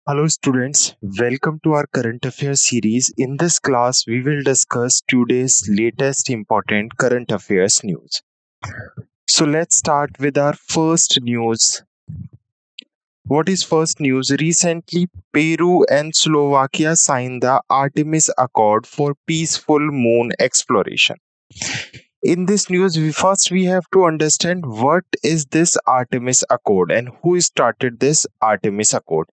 Hello, students. Welcome to our current affairs series. In this class, we will discuss today's latest important current affairs news. So, let's start with our first news. What is first news? Recently, Peru and Slovakia signed the Artemis Accord for peaceful moon exploration. In this news, we have to understand what is this Artemis Accord and who started this Artemis Accord.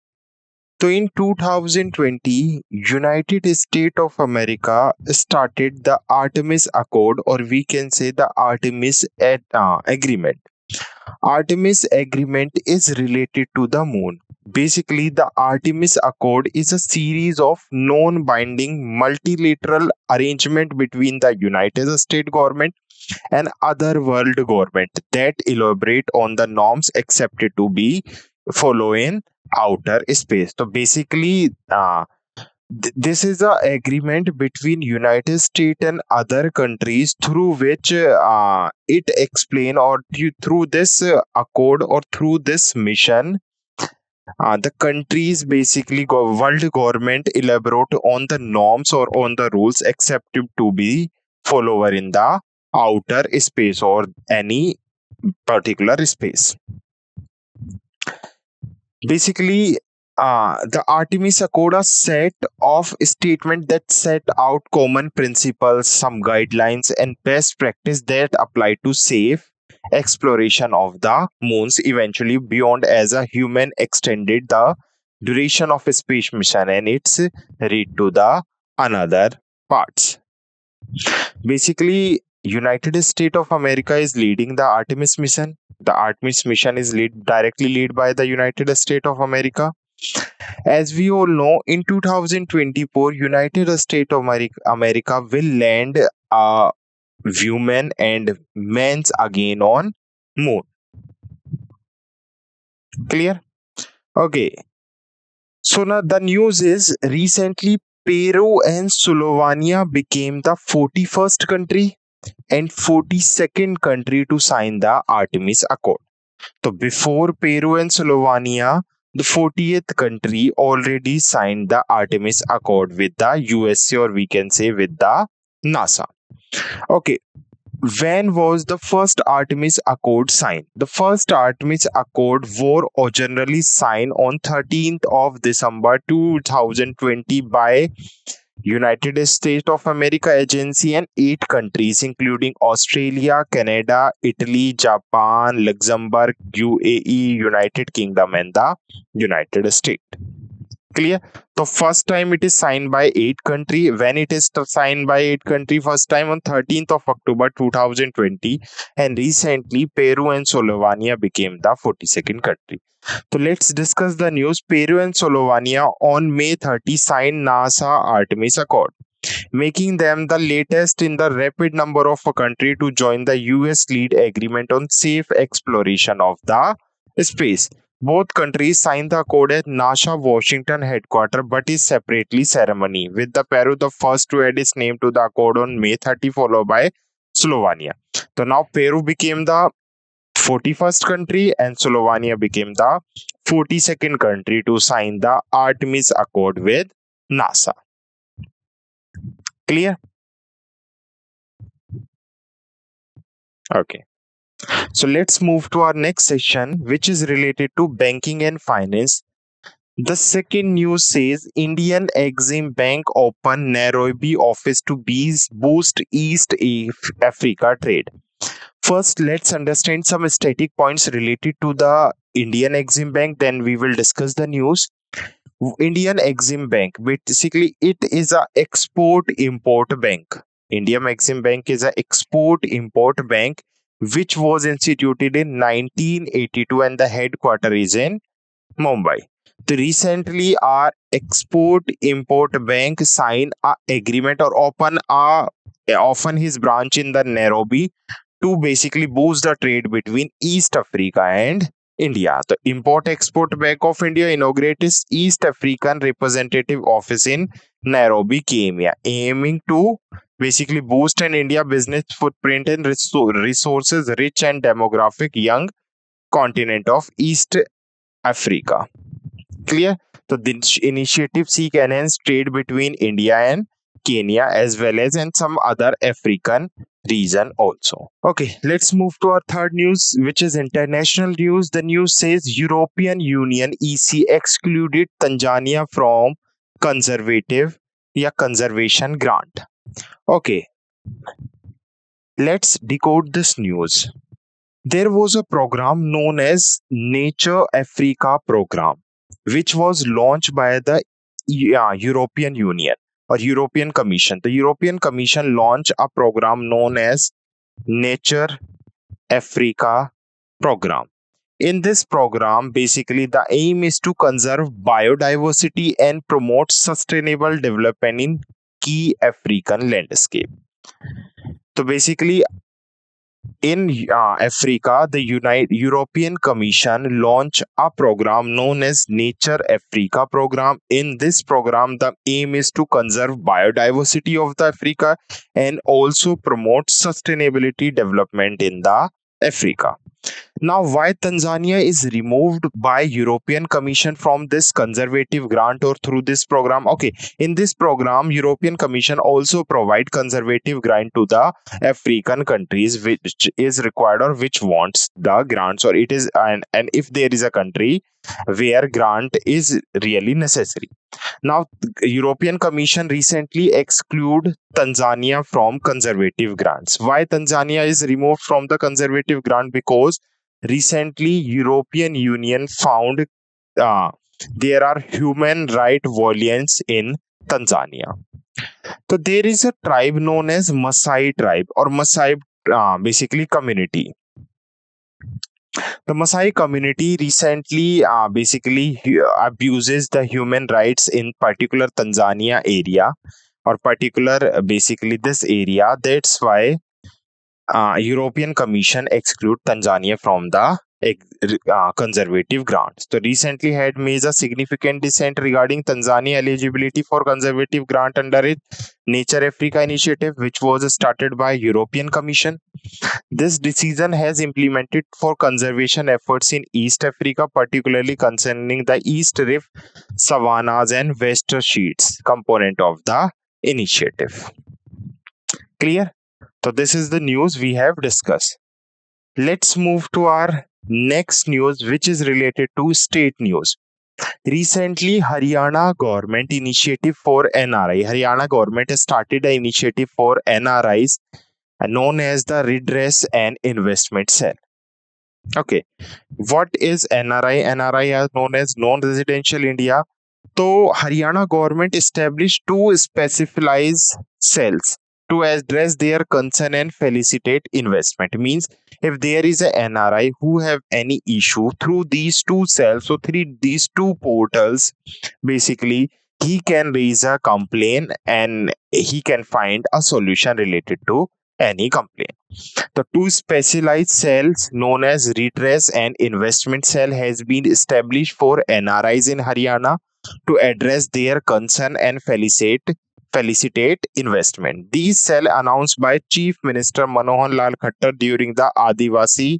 So in 2020, United States of America started the Artemis Accord, or we can say the Agreement. Artemis Agreement is related to the moon. Basically, the Artemis Accord is a series of non-binding multilateral arrangement between the United States government and other world government that elaborate on the norms accepted to be following outer space. So basically, this is a agreement between United States and other countries through which it explain or through this accord or through this mission, the countries basically world government elaborate on the norms or on the rules accepted to be follower in the outer space or any particular space. Basically, the Artemis Accord are set of statement that set out common principles, some guidelines, and best practice that apply to safe exploration of the moons eventually beyond as a human extended the duration of a space mission and its read to the another parts. Basically, United States of America is leading the Artemis mission. The Artemis mission is directly led by the United States of America. As we all know, in 2024, United States of America will land women and men's again on moon. Clear? Okay. So now the news is recently Peru and Slovenia became the 41st country and 42nd country to sign the Artemis Accord. So before Peru and Slovenia, the 40th country already signed the Artemis Accord with the USA, or we can say with the NASA. Okay, when was the first Artemis Accord signed? The first Artemis Accord were originally signed on 13th of December 2020 by United States of America agency and 8 countries including Australia, Canada, Italy, Japan, Luxembourg, UAE, United Kingdom and the United States. Clear? The first time it is signed by 8 country. When it is signed by 8 country, first time on 13th of October 2020, and recently Peru and Slovenia became the 42nd country. So let's discuss the news. Peru and Slovenia on May 30 signed NASA Artemis Accord, making them the latest in the rapid number of a country to join the US lead agreement on safe exploration of the space. Both countries signed the accord at NASA Washington headquarters but is separately ceremony, with the Peru the first to add its name to the accord on May 30, followed by Slovenia. So now Peru became the 41st country and Slovenia became the 42nd country to sign the Artemis Accord with NASA. Clear? Okay. So let's move to our next section, which is related to banking and finance. The second news says Indian Exim Bank open Nairobi office to boost East Africa trade. First, let's understand some static points related to the Indian Exim Bank. Then we will discuss the news. Indian Exim Bank, basically, it is a export-import bank. Indian Exim Bank is a export-import bank which was instituted in 1982 and the headquarters is in Mumbai. So recently, our export-import bank signed a agreement or open his branch in the Nairobi to basically boost the trade between East Africa and India. The Import-Export Bank of India inaugurated its East African representative office in Nairobi, Kenya, aiming to basically boost an India business footprint and resources rich and demographic young continent of East Africa. Clear? So this initiative seek enhance trade between India and Kenya as well as in some other African region also. Okay, let's move to our third news, which is international news. The news says European Union EC excluded Tanzania from conservative conservation grant. Okay, let's decode this news. There was a program known as Nature Africa program, which was launched by the European Union or European Commission. The European Commission launched a program known as Nature Africa program. In this program, basically, the aim is to conserve biodiversity and promote sustainable development in key African landscape. So basically, in Africa, the European Commission launched a program known as Nature Africa program. In this program, the aim is to conserve biodiversity of the Africa and also promote sustainability development in the Africa. Now, why Tanzania is removed by European Commission from this conservative grant or through this program? Okay, in this program, European Commission also provide conservative grant to the African countries which is required or which wants the grants, or it is and if there is a country where grant is really necessary. Now, European Commission recently exclude Tanzania from conservative grants. Why Tanzania is removed from the conservative grant? Because recently European Union found uh, there are human right violations in Tanzania. So there is a tribe known as Maasai tribe or Maasai basically community. The Maasai community recently abuses the human rights in particular Tanzania area or particular basically this area. That's why European Commission exclude Tanzania from the conservative grants. So recently had made a significant dissent regarding Tanzania eligibility for conservative grant under its Nature Africa initiative, which was started by European Commission. This decision has implemented for conservation efforts in East Africa, particularly concerning the East Rift savannas and West Sheets component of the initiative. Clear? So this is the news we have discussed. Let's move to our next news, which is related to state news. Recently, Haryana government initiative for NRI. Haryana government has started an initiative for NRIs known as the Redress and Investment Cell. Okay, what is NRI? NRI is known as non-residential India. So Haryana government established two specialized cells to address their concern and facilitate investment. Means if there is a NRI who have any issue through these two cells, so through these two portals, basically he can raise a complaint and he can find a solution related to any complaint. The two specialized cells known as redress and investment cell has been established for NRIs in Haryana to address their concern and felicitate investment. These cell announced by Chief Minister Manohar Lal Khattar during the Adivasi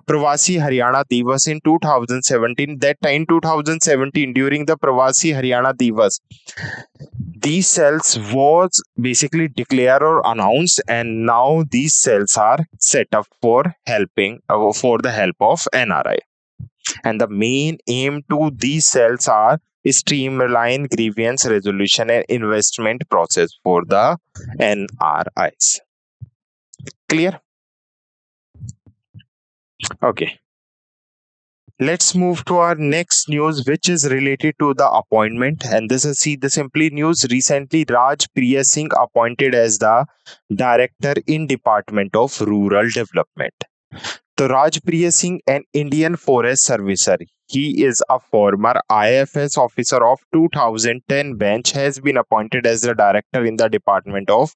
Pravasi Haryana Divas in 2017. That time 2017 during the Pravasi Haryana Divas, these cells was basically declared or announced, and now these cells are set up for helping for the help of NRI. And the main aim to these cells are streamline grievance resolution and investment process for the NRIs. Clear? Okay. Let's move to our next news, which is related to the appointment. And this is see the simply news. Recently, Raj Priya Singh appointed as the director in Department of Rural Development. So Raj Priya Singh, an Indian forest servicer, he is a former IFS officer of 2010 bench, has been appointed as the director in the Department of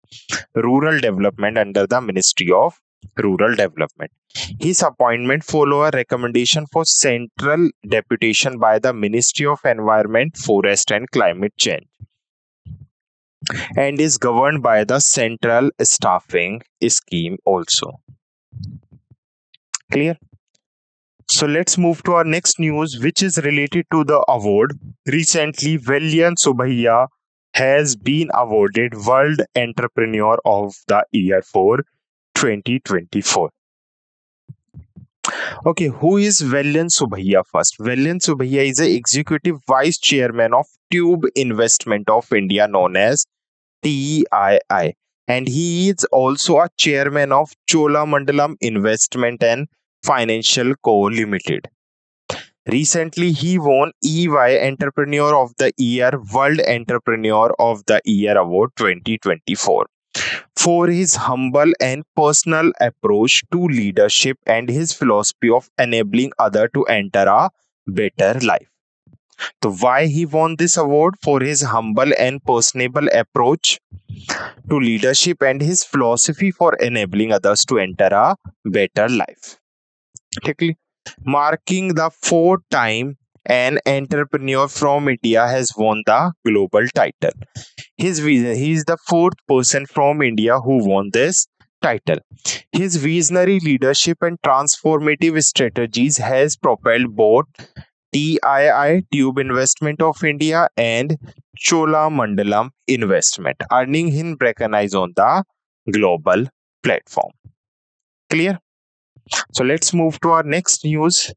Rural Development under the Ministry of Rural Development. His appointment follow a recommendation for central deputation by the Ministry of Environment, Forest and Climate Change and is governed by the central staffing scheme also. Clear? So let's move to our next news, which is related to the award. Recently, Valiant Subhaiya has been awarded World Entrepreneur of the Year for 2024. Okay, who is Valiant Subhaiya first? Valiant Subhaiya is the Executive Vice Chairman of Tube Investment of India, known as TII. And he is also a chairman of Cholamandalam Investment and Financial Co. Limited. Recently, he won EY Entrepreneur of the Year World Entrepreneur of the Year Award 2024 for his humble and personal approach to leadership and his philosophy of enabling others to enter a better life. So, why he won this award? For his humble and personable approach to leadership and his philosophy for enabling others to enter a better life. Technically, marking the fourth time an entrepreneur from India has won the global title. He is the fourth person from India who won this title. His visionary leadership and transformative strategies has propelled both TII Tube Investment of India and Cholamandalam Investment, earning him recognition on the global platform. Clear? So let's move to our next news,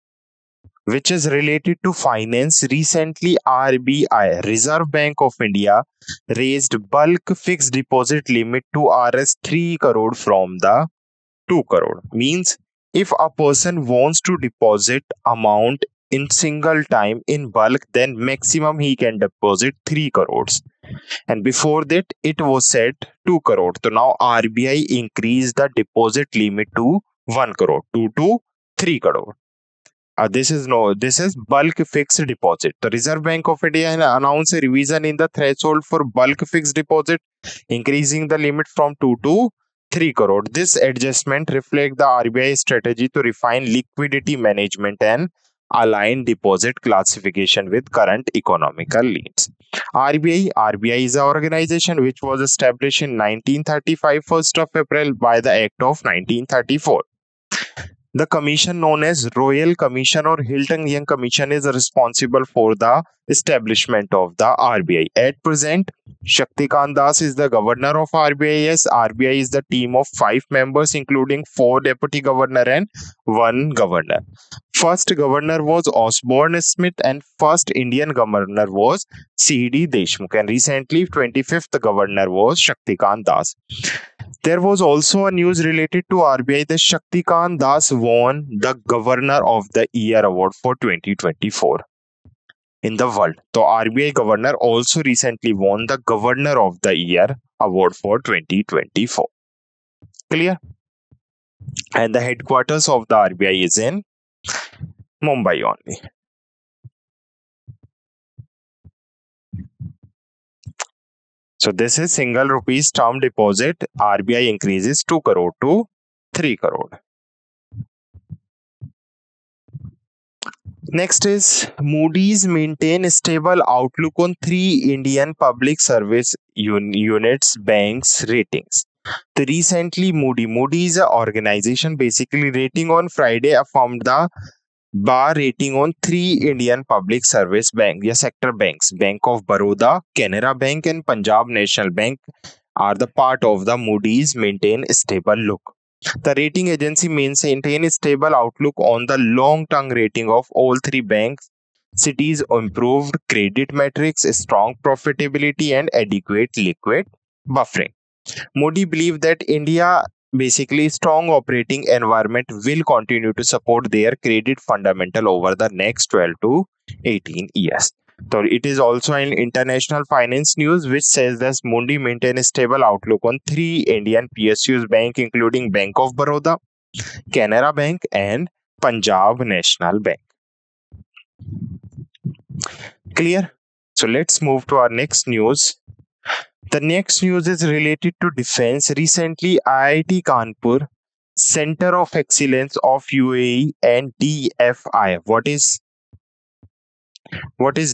which is related to finance. Recently, RBI, Reserve Bank of India, raised bulk fixed deposit limit to Rs 3 crore from the 2 crore. Means if a person wants to deposit amount in single time in bulk, then maximum he can deposit 3 crores. And before that, it was set 2 crore. So now RBI increased the deposit limit to 1 crore, 2 to 3 crore. This is bulk fixed deposit. The Reserve Bank of India announced a revision in the threshold for bulk fixed deposit, increasing the limit from 2 to 3 crore. This adjustment reflects the RBI strategy to refine liquidity management and align deposit classification with current economical needs. RBI is an organization which was established in 1935, 1st of April by the Act of 1934. The commission, known as Royal Commission or Hilton Young Commission, is responsible for the establishment of the RBI. At present, Shaktikant Das is the governor of RBI. Yes, RBI is the team of 5 members, including 4 deputy governor and 1 governor. First governor was Osborne Smith, and first Indian governor was C.D. Deshmukh. And recently, 25th governor was Shaktikant Das. There was also a news related to RBI that Shaktikant Das won the Governor of the Year award for 2024 in the world. So RBI governor also recently won the Governor of the Year award for 2024. Clear? And the headquarters of the RBI is in Mumbai only. So this is single rupees term deposit. RBI increases 2 crore to 3 crore. Next is Moody's maintain stable outlook on 3 Indian public service units banks ratings. So recently Moody is an organization basically rating on Friday affirmed the bar rating on 3 Indian public service bank या sector banks. Bank of Baroda, Canara Bank and Punjab National Bank are the part of the Moody's maintain stable look. The rating agency maintain a stable outlook on the long-term rating of all 3 banks. Cities improved credit metrics, strong profitability, and adequate liquid buffering. Modi believed that India basically strong operating environment will continue to support their credit fundamental over the next 12 to 18 years. So it is also an international finance news which says that Mundi maintain a stable outlook on 3 Indian PSUs bank including Bank of Baroda, Canara Bank and Punjab National Bank. Clear? So let's move to our next news. The next news is related to defense. Recently, IIT Kanpur, Center of Excellence of UAE and DFI. What is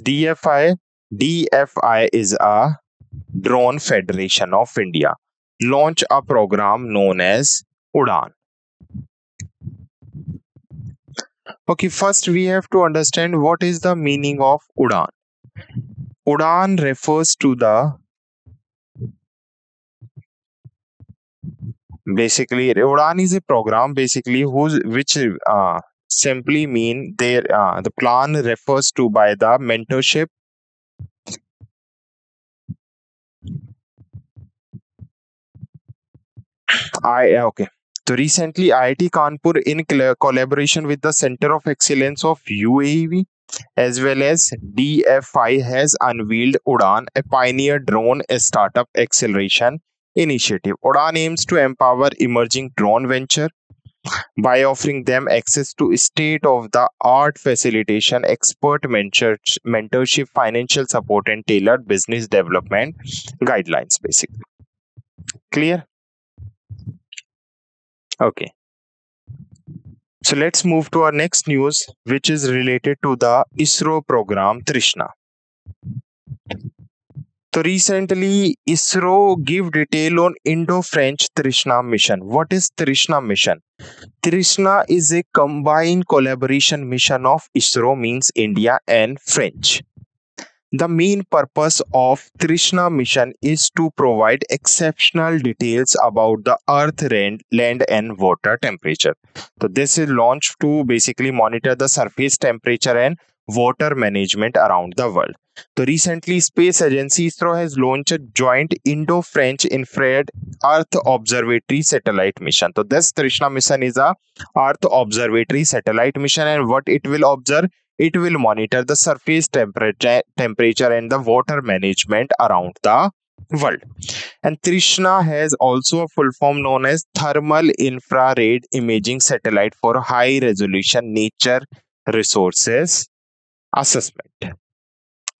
DFI? DFI is a Drone Federation of India. Launch a program known as UDAN. Okay, first we have to understand what is the meaning of Udan. Udan refers to the basically Udan is a program basically whose which simply mean there the plan refers to by the mentorship. Okay. So recently, IIT Kanpur, in collaboration with the Center of Excellence of UAV as well as DFI, has unveiled Udan, a pioneer drone startup acceleration initiative. Udan aims to empower emerging drone venture by offering them access to state-of-the-art facilitation, expert mentorship, financial support, and tailored business development guidelines. Basically, clear? Okay. So let's move to our next news, which is related to the ISRO program Trishna. So recently, ISRO give detail on Indo-French Trishna mission. What is Trishna mission? Trishna is a combined collaboration mission of ISRO, means India and French. The main purpose of Trishna mission is to provide exceptional details about the earth, land and water temperature. So this is launched to basically monitor the surface temperature and water management around the world. So recently, Space Agency ISRO has launched a joint Indo-French infrared Earth Observatory satellite mission. So this Trishna mission is a Earth Observatory satellite mission, and what it will observe, it will monitor the surface temperature and the water management around the world. And Trishna has also a full form known as Thermal Infrared Imaging Satellite for High Resolution Nature Resources Assessment.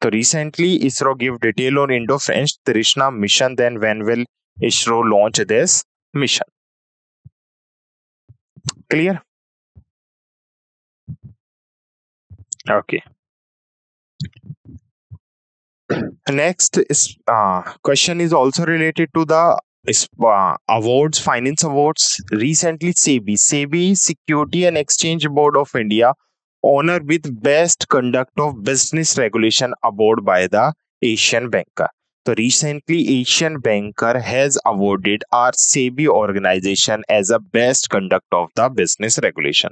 So recently, ISRO gave detail on Indo-French Trishna mission. Then when will ISRO launch this mission? Clear? Okay. Next is question is also related to the awards, finance awards. Recently, SEBI Security and Exchange Board of India honored with Best Conduct of Business Regulation award by the Asian Banker. So recently, Asian Banker has awarded our SEBI organization as a Best Conduct of the Business Regulation.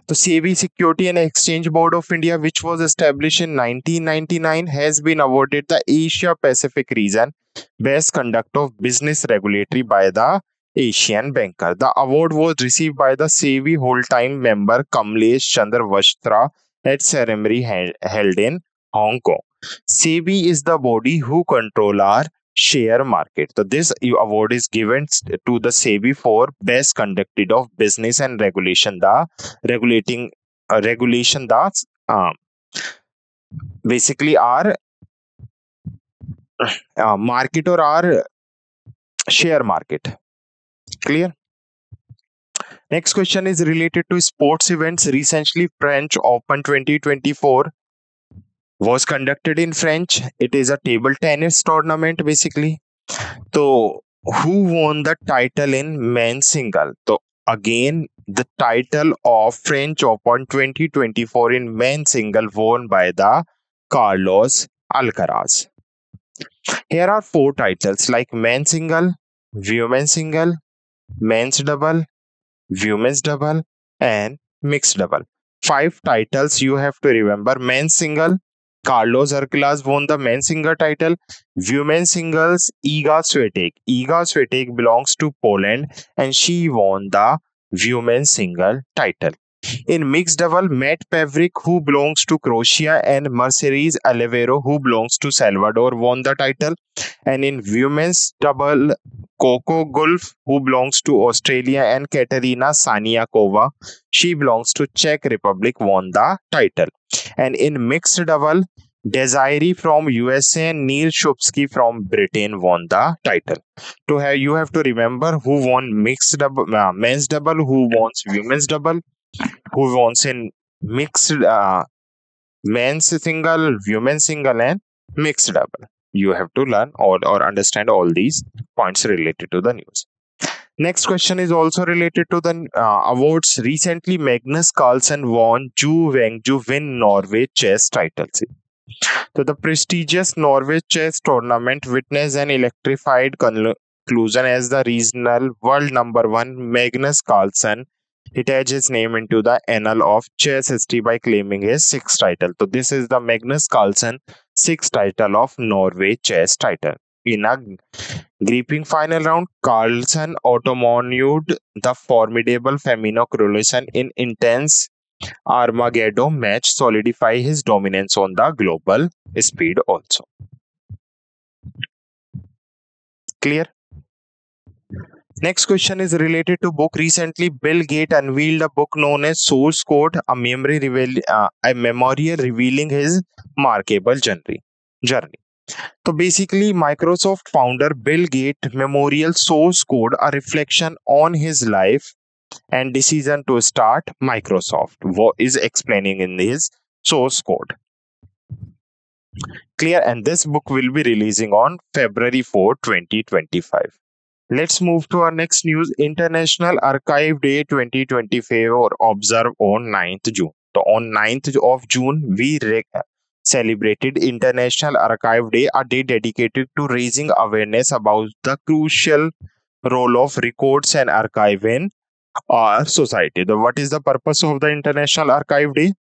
The SEBI Security and Exchange Board of India, which was established in 1999, has been awarded the Asia Pacific region Best Conduct of Business Regulatory by the Asian Banker. The award was received by the SEBI whole-time member Kamlesh Chandra Vashtra at ceremony held in Hong Kong. SEBI is the body who control our share market. So this award is given to the SEBI for best conducted of business and regulation. The regulating regulation that's basically our market or our share market. Clear? Next question is related to sports events. Recently, French Open 2024 was conducted in French. It is a table tennis tournament basically. So, who won the title in men's single? So, again, the title of French Open 2024 in men's single won by the Carlos Alcaraz. Here are four titles like men's single, women's single, men's double, women's double, and mixed double. Five titles you have to remember. Men's single, Carlos Alcaraz won the men's single title. Women's singles, Iga Swiatek. Iga Swiatek belongs to Poland and she won the women's single title. In mixed double, Matt Pavrik, who belongs to Croatia, and Mercedes Alevero, who belongs to Salvador, won the title. And in women's double, Coco Gauff, who belongs to Australia, and Katerina Saniakova, she belongs to Czech Republic, won the title. And in mixed double, Desiree from USA and Neil Shupsky from Britain won the title. To have you have to remember who won mixed double, men's double, who wants women's double, who wants in mixed men's single, women's single, and mixed double. You have to learn or understand all these points related to the news. Next question is also related to the awards. Recently, Magnus Carlsen won Ju Wengju Win Norway chess title. So the prestigious Norway chess tournament witnessed an electrified conclusion as the regional world number one Magnus Carlsen attached his name into the annal of chess history by claiming his sixth title. So this is the Magnus Carlsen sixth title of Norway chess title. In a gripping final round, Carlsen outmaneuvered the formidable Femino Croatian in intense Armageddon match, solidify his dominance on the global speed also. Clear? Next question is related to book. Recently, Bill Gates unveiled a book known as Source Code, a memorial revealing his remarkable journey. So basically, Microsoft founder Bill Gates' memorial Source Code, a reflection on his life and decision to start Microsoft, what is explaining in his Source Code. Clear, and this book will be releasing on February 4, 2025. Let's move to our next news. International Archive Day 2025 or observe on 9th June. So on 9th of June, we celebrated International Archive Day, a day dedicated to raising awareness about the crucial role of records and archive in our society. What is the purpose of the International Archive Day?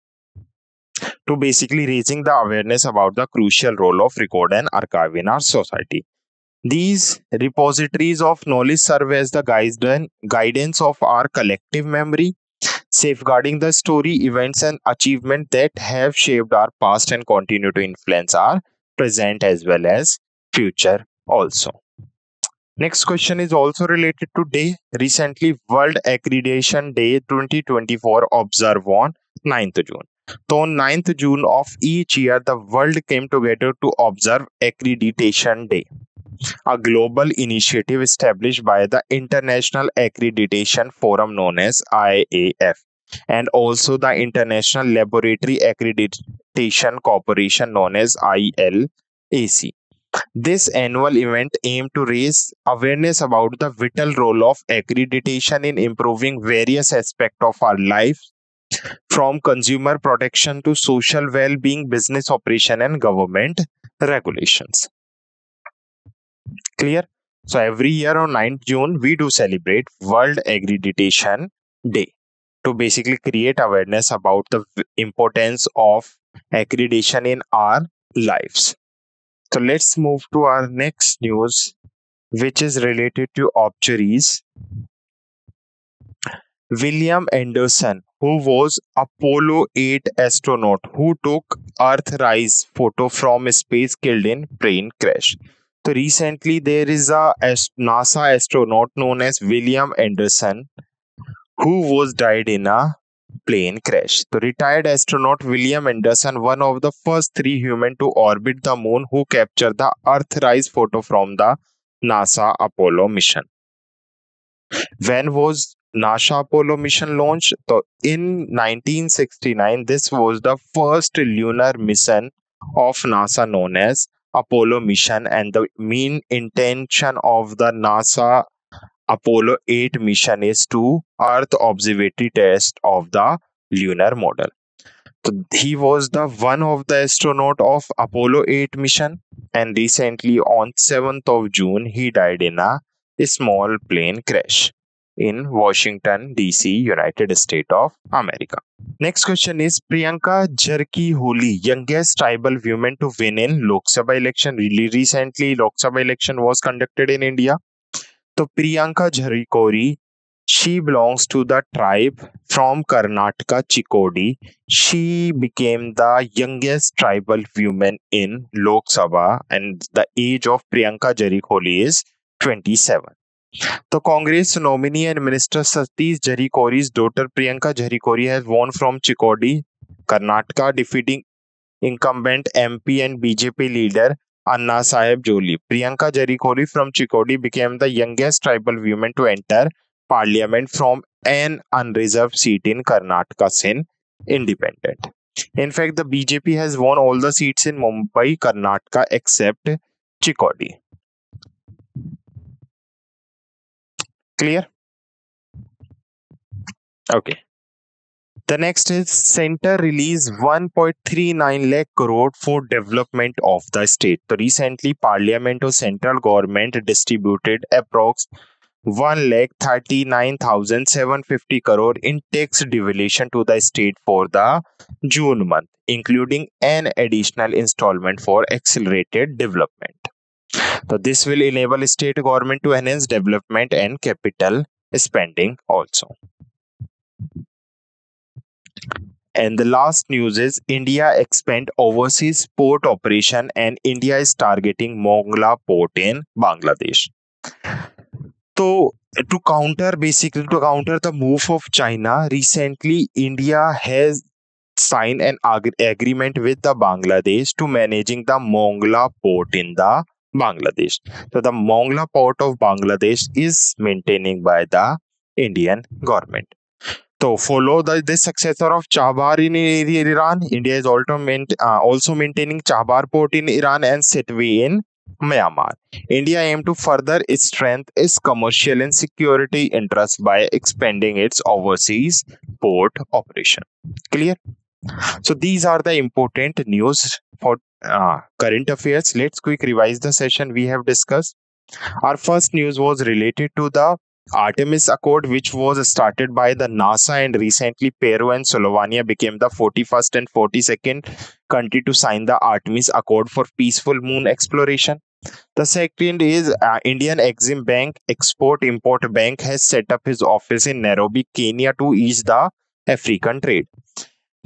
To basically raising the awareness about the crucial role of record and archive in our society. These repositories of knowledge serve as the guidance of our collective memory, safeguarding the story, events, and achievements that have shaped our past and continue to influence our present as well as future also. Next question is also related to day. Recently, World Accreditation Day 2024 observed on 9th June. So on 9th June of each year, the world came together to observe Accreditation Day, a global initiative established by the International Accreditation Forum known as IAF and also the International Laboratory Accreditation Corporation known as ILAC. This annual event aimed to raise awareness about the vital role of accreditation in improving various aspects of our life, from consumer protection to social well-being, business operation, and government regulations. Clear? So every year on 9th June, we do celebrate World Accreditation Day to basically create awareness about the importance of accreditation in our lives. So let's move to our next news, which is related to obituaries. William Anderson, who was Apollo 8 astronaut who took Earthrise photo from space, killed in plane crash. So recently there is a NASA astronaut known as William Anderson who was died in a plane crash. The retired astronaut William Anderson, one of the first three humans to orbit the moon, who captured the Earthrise photo from the NASA Apollo mission. When was NASA Apollo mission launched? So in 1969, this was the first lunar mission of NASA known as Apollo mission, and the main intention of the NASA Apollo 8 mission is to Earth observatory test of the lunar model. So he was the one of the astronaut of Apollo 8 mission, and recently on 7th of June he died in a small plane crash in Washington DC, United States of America. Next question is Priyanka Jarki, youngest tribal woman to win in Lok Sabha election. Really recently Lok Sabha election was conducted in India. So Priyanka Jarikori, she belongs to the tribe from Karnataka, Chikodi. She became the youngest tribal woman in Lok Sabha, and the age of Priyanka Jarikori is 27. The Congress nominee and Minister Satish Jarikori's daughter Priyanka Jarikori has won from Chikodi, Karnataka, defeating incumbent MP and BJP leader Anna Sahib Joli. Priyanka Jarikori from Chikodi became the youngest tribal woman to enter parliament from an unreserved seat in Karnataka since independent. In fact, the BJP has won all the seats in Mumbai, Karnataka except Chikodi. Clear? Okay. The next is center release 1.39 lakh crore for development of the state. So recently, Parliament or central government distributed approx 1,39,750 crore in tax devolution to the state for the June month, including an additional installment for accelerated development. So this will enable state government to enhance development and capital spending also. And the last news is India expand overseas port operation and India is targeting Mongla port in Bangladesh. So to counter the move of China, recently India has signed an agreement with the Bangladesh to managing the Mongla port in the Bangladesh. So the Mongla port of Bangladesh is maintaining by the Indian government. So follow the successor of Chabahar in Iran, India is also maintaining Chabahar port in Iran and Sitwe in Myanmar. India aims to further strengthen its commercial and security interests by expanding its overseas port operation. Clear? So these are the important news for current affairs. Let's quick revise the session we have discussed. Our first news was related to the Artemis Accord, which was started by the NASA, and recently Peru and Slovenia became the 41st and 42nd country to sign the Artemis Accord for peaceful moon exploration. The second is Indian Exim Bank, Export Import Bank, has set up his office in Nairobi, Kenya to ease the African trade.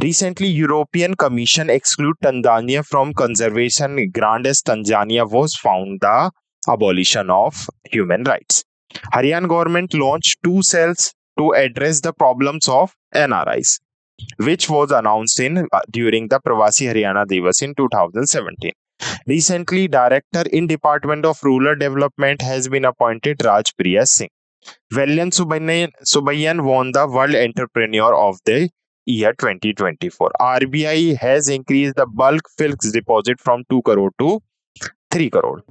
Recently, European Commission exclude Tanzania from conservation grant as Tanzania was found the abolition of human rights. Haryana government launched two cells to address the problems of NRIs, which was announced in during the Pravasi Haryana Divas in 2017. Recently, director in Department of Rural Development has been appointed Rajpriya Singh. Valiant Subayan won the World Entrepreneur of the Year 2024. RBI has increased the bulk fixed deposit from 2 crore to 3 crore.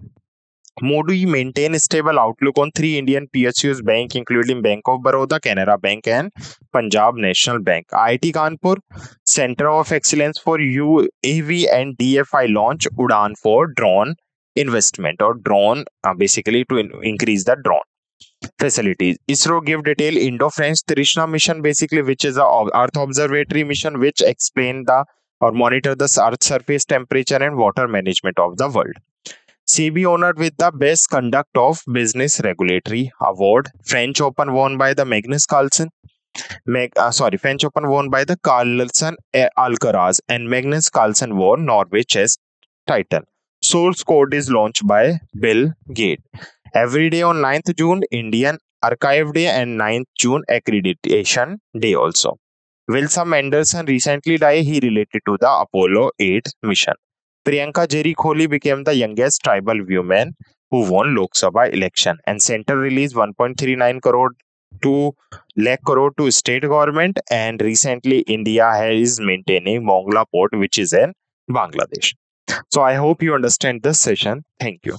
Modi maintain stable outlook on three Indian PSUs bank, including Bank of Baroda, Canara Bank, and Punjab National Bank. IIT Kanpur, Center of Excellence for UAV and DFI launch Udan for drone investment or drone, basically to increase the drone facilities. ISRO give detail Indo-French Trishna mission, basically, which is a Earth observatory mission which explain the or monitor the Earth surface temperature and water management of the world. CB honored with the Best Conduct of Business Regulatory Award. French Open won by the Magnus Carlsen. French Open won by the Carlsen Alcaraz and Magnus Carlsen won Norway chess title. Source code is launched by Bill Gates. Every day on 9th June, Indian Archive Day and 9th June Accreditation Day also. Wilson Anderson recently died. He related to the Apollo 8 mission. Priyanka Jerry Kohli became the youngest tribal woman who won Lok Sabha election. And center released 1.39 crore to lakh crore to state government. And recently, India is maintaining Mongla port, which is in Bangladesh. So I hope you understand this session. Thank you.